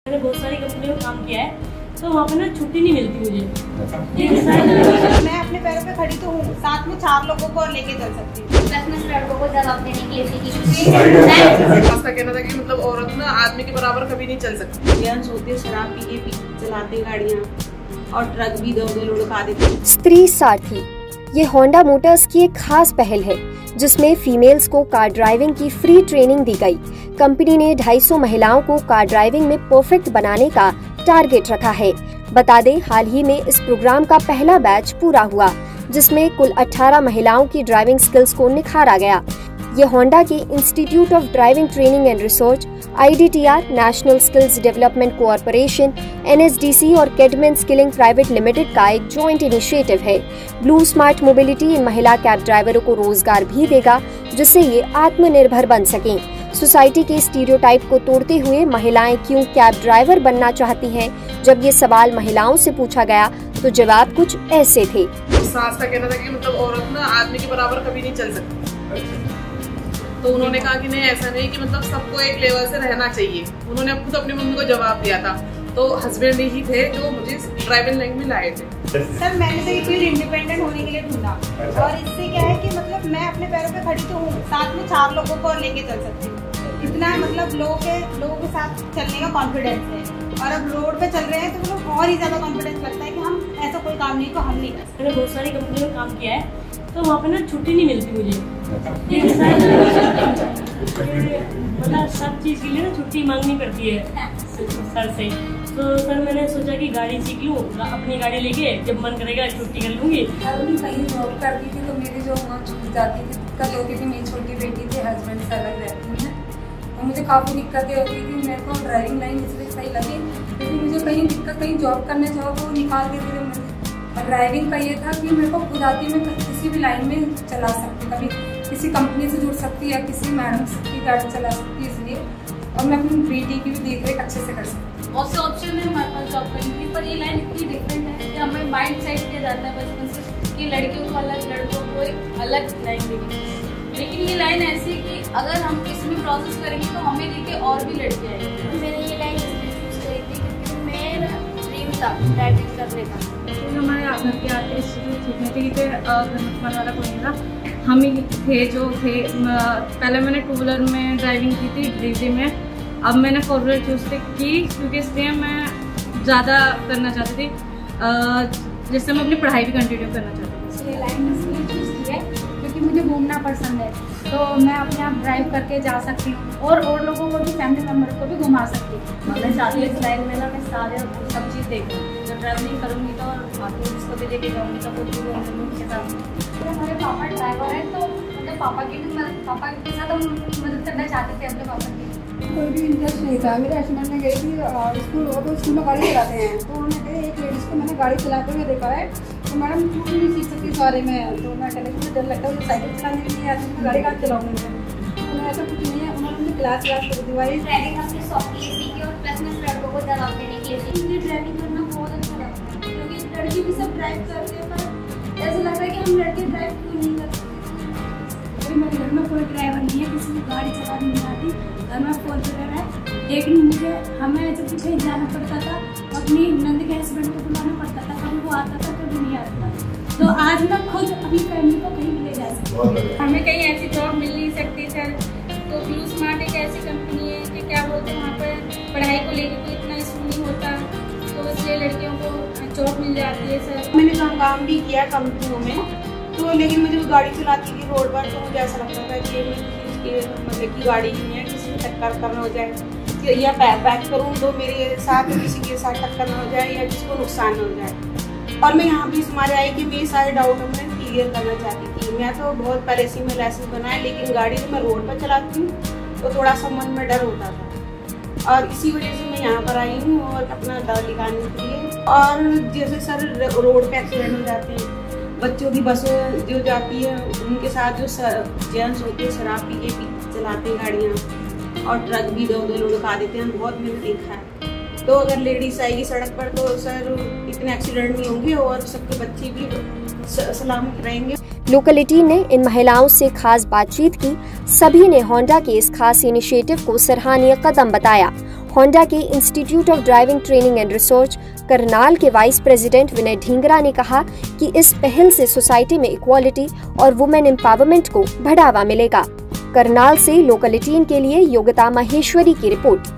मैंने बहुत सारी कंपनियों में काम किया है, तो वहाँ पे ना छुट्टी नहीं मिलती मुझे। मैं अपने पैरों पे खड़ी तो हूँ, साथ में 4 लोगों को और लेके चल सकती हूँ। लड़कों को जवाब देने के लिए उसका कहना था कि मतलब औरत ना आदमी के बराबर कभी नहीं चल सकती। जेंट्स होते शराब पी के चलाते गाड़ियाँ और ट्रक भी दो लुढ़का देते। स्त्री सारथी ये होंडा मोटर्स की एक खास पहल है जिसमें फीमेल्स को कार ड्राइविंग की फ्री ट्रेनिंग दी गई। कंपनी ने 250 महिलाओं को कार ड्राइविंग में परफेक्ट बनाने का टारगेट रखा है। बता दें, हाल ही में इस प्रोग्राम का पहला बैच पूरा हुआ जिसमें कुल 18 महिलाओं की ड्राइविंग स्किल्स को निखारा गया। ये होंडा के institute of driving training and research, IDTR, national skills development corporation, NSDC और कैडमैन स्किलिंग प्राइवेट लिमिटेड का एक जॉइंट इनिशिएटिव है। ब्लू स्मार्ट मोबिलिटी इन महिला कैब ड्राइवरों को रोजगार भी देगा जिससे ये आत्मनिर्भर बन सकें। सोसाइटी के स्टीरियोटाइप को तोड़ते हुए महिलाएं क्यों कैब ड्राइवर बनना चाहती हैं? जब ये सवाल महिलाओं से पूछा गया तो जवाब कुछ ऐसे थे। सास का कहना था कि मतलब औरत ना आदमी के बराबर कभी नहीं चल सकती। तो उन्होंने कहा कि नहीं, ऐसा नहीं कि मतलब सबको एक लेवल से रहना चाहिए। उन्होंने खुद अपनी मम्मी को जवाब दिया था। तो हस्बैंड ही थे जो मुझे ड्राइविंग लाइन में लाए थे। सर मैंने तो ये फील्ड इंडिपेंडेंट होने के लिए ढूंढा और इससे क्या है कि मतलब मैं अपने पैरों पे खड़ी तो हूँ, साथ में 4 लोगों को और लेके चल सकती हूँ। इतना मतलब लोगों के साथ चलने का कॉन्फिडेंस है और अब रोड पे चल रहे हैं तो मतलब और ही ज्यादा कॉन्फिडेंस लगता है कि हम ऐसा कोई काम नहीं को हम नहीं कर सकते। मैंने बहुत सारी कंपनियों में काम किया है, तो वहाँ पे ना छुट्टी नहीं मिलती मुझे। मतलब सब चीज़ के लिए ना छुट्टी मांगनी पड़ती है सर से। तो सर मैंने सोचा कि गाड़ी सीख लूँ, अपनी गाड़ी लेके जब मन करेगा छुट्टी कर लूँगी। कहीं जॉब करती थी तो मेरी जॉब वहाँ छूट जाती थी। दिक्कत होती थी, मेरी छोटी बेटी थी, हस्बैंड से अलग रहती है और मुझे काफ़ी दिक्कतें होती थी। मेरे को ड्राइविंग लाइन इसलिए सही लगी क्योंकि मुझे कहीं दिक्कत, कहीं जॉब करने जाओ तो निकाल देते थे मुझे। और ड्राइविंग का ये था कि मेरे को खुद आती, मैं किसी भी लाइन में चला सकती, कभी किसी कंपनी से जुड़ सकती या किसी मैडम की गाड़ी चला सकती है, इसलिए और मैं अपनी बेटी की भी देख रेख अच्छे से कर सकती। बहुत से ऑप्शन है हमारे पास जॉब करने की, पर ये लाइन इतनी डिफरेंट है कि हमें माइंड सेट किया जाता है बचपन से कि लड़कियों को अलग, लड़कों को एक अलग लाइन देगी। लेकिन ये लाइन ऐसी है कि अगर हम इसमें प्रोसेस करेंगे तो हमें देखे और भी लड़कियाँ आएंगी। मैंने ये लाइन इसलिए चूज करी थी क्योंकि मेरा ड्रीम था ड्राइविंग करने का। हमारे घर के आते सीखने थे कि घर में वाला कोई नहीं था, हम ही थे जो थे। पहले मैंने 2 व्हीलर में ड्राइविंग की थी डिलीवरी में, अब मैंने 4 व्हीलर चूज की क्योंकि इसलिए मैं ज़्यादा करना चाहती थी, जिससे मैं अपनी पढ़ाई भी कंटिन्यू करना चाहती थी। ये लाइन इसलिए चूज की है क्योंकि मुझे घूमना पसंद है, तो मैं अपने आप ड्राइव करके जा सकती हूँ और लोगों को भी, फैमिली मेम्बर को भी घुमा सकती हूँ। मैं चाहती हूँ इस लाइन में ना मैं सारे सब चीज़ देखूँ। जब ट्रैवलिंग करूँगी तो बाकी उसको भी लेके जाऊँगी तो कुछ भी उनके साथ। हमारे पापा ड्राइवर है तो मतलब पापा के साथ हम मदद करना चाहते थे अपने पापा की। कोई भी इंटरेस्ट नहीं था। मेरे हस्बैंड में गई थी स्कूल में गाड़ी चलाते हैं, तो उन्होंने कहा एक लेडीज़ को मैंने गाड़ी चलाते हुए देखा है, तो मैडम तू भी नहीं सीख सकती इस बारे में। तो मैं कहने मुझे डर लगता है, मुझे साइकिल चलाने नहीं आती, मैं गाड़ी कहाँ चलाऊँगी। उन्होंने ऐसा कुछ नहीं है, उन्होंने क्लास कर दिवाई। ड्राइविंग हमने सॉफ्टली सीखी और प्लस में लड़कों को जवाब देने के लिए सीखी। मुझे ड्राइविंग करना बहुत अच्छा लगता है क्योंकि लड़की भी सब ड्राइव करते हैं, पर ऐसा लगता है कि हम लड़के ड्राइव क्यों नहीं करते। मेरे घर में कोई ड्राइवर नहीं है, किसी को गाड़ी चलानी नहीं आती। घर में 4 व्हीलर है, लेकिन हमें जब कहीं जाना पड़ता था अपनी नंद के हस्बैंड को बुलाना पड़ता था, कभी वो आता था कभी नहीं आता। तो आज मैं खुद अपनी फैमिली को कहीं ले जा सकती हूँ। हमें कहीं ऐसी जॉब मिल नहीं सकती सर, तो ब्लू स्मार्ट एक ऐसी कंपनी है कि क्या बोलते हैं, वहाँ पर पढ़ाई को लेकर कोई इतना इशू नहीं होता, तो इसलिए लड़कियों को जॉब मिल जाती है सर। मैंने काम भी किया कंपनियों में, तो लेकिन मुझे गाड़ी चलाती थी रोड पर, तो मुझे ऐसा लगता था कि मतलब की गाड़ी नहीं है, किसी से टक्कर न हो जाए या बैक करूँ तो मेरे साथ किसी के साथ टक्कर न हो जाए या किसी को नुकसान न हो जाए। और मैं यहाँ भी हमारे आई कि मेरे सारे डाउट मैं क्लियर करना चाहती थी। मैं तो बहुत पहले से मैं लाइसेंस बनाया, लेकिन गाड़ी मैं रोड पर चलाती हूँ तो थोड़ा सा मन में डर होता था और इसी वजह से मैं यहाँ पर आई हूँ और अपना डर दिखाने के लिए। और जैसे सर रोड पे एक्सीडेंट हो जाते हैं, बच्चों की बस जो जाती है उनके साथ जो जेंट्स होते हैं शराब पी के चलाते हैं गाड़ियाँ और ट्रक भी दो लुढ़का देते हैं, बहुत मैंने देखा है। तो अगर लेडीज आएगी सड़क पर तो सर इतने एक्सीडेंट नहीं होंगे और सबके बच्चे भी सलामत रहेंगे। लोकेलिटी ने इन महिलाओं से खास बातचीत की। सभी ने होंडा के इस खास इनिशिएटिव को सराहनीय कदम बताया। होंडा के institute of driving training and research Karnal के वाइस प्रेसिडेंट विनय ढींगरा ने कहा कि इस पहल से सोसाइटी में इक्वालिटी और वुमेन एम्पावरमेंट को बढ़ावा मिलेगा। करनाल से लोकल 18 के लिए योगिता माहेश्वरी की रिपोर्ट।